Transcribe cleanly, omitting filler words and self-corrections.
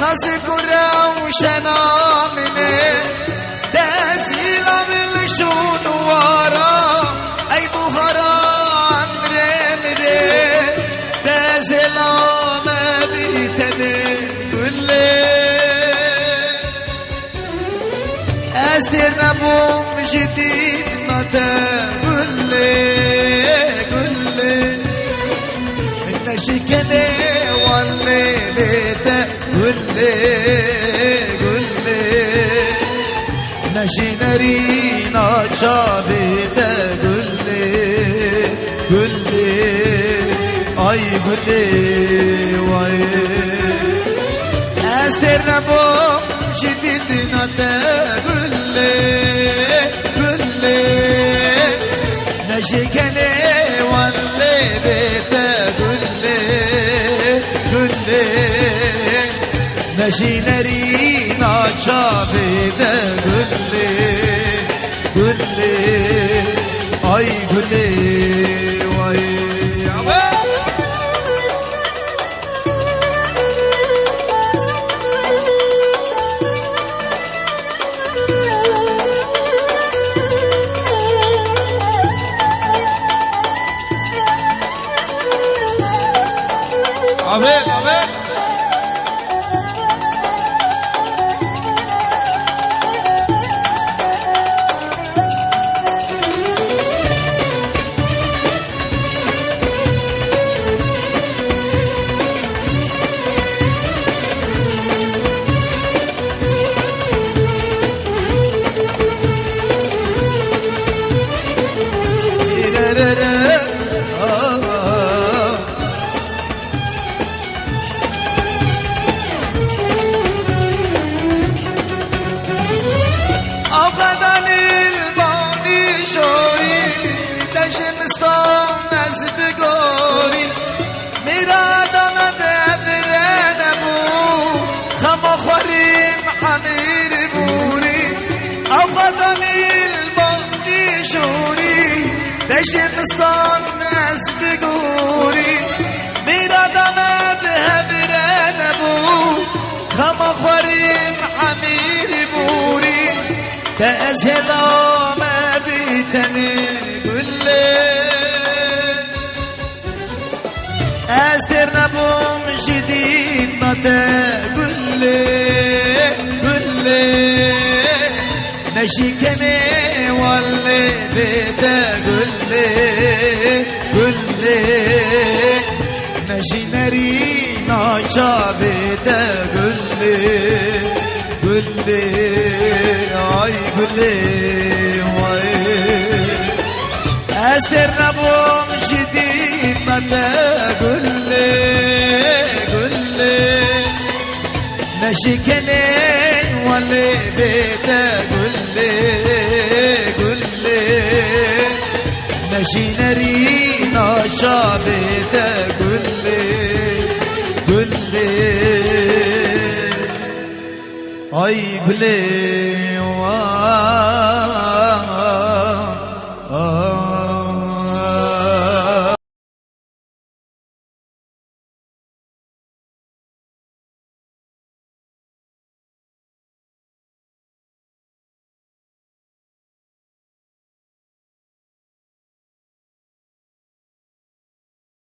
نازی کرم شنامنه دزیلا بالشونوارا ای بخارا امره مره دزیلا مبیتنه گله از دیر نبوم جدید نده گله گله من نشکنه والله بیته گله گله نشینری ناچابیده گله گله ay gülle vay Esterna bom şidildin ate gülle gülle Neşikene valle bete gülle gülle Neşineri naçabede gülle gülle ay gülle vay Amen, amen. شمستان از بگوری میرادم به هبره نبود خما خوریم حمیر بوری تأز هلام بیتنی گله از در نبوم جدید نده گله گله نشکنه والله بده گله گله نشینری ناچا بده گله گله ay گله وای از در نبوم جدید بده گله گله نشکنه والله بده گله گله نشینری ناچا بده گله گله ay گله وای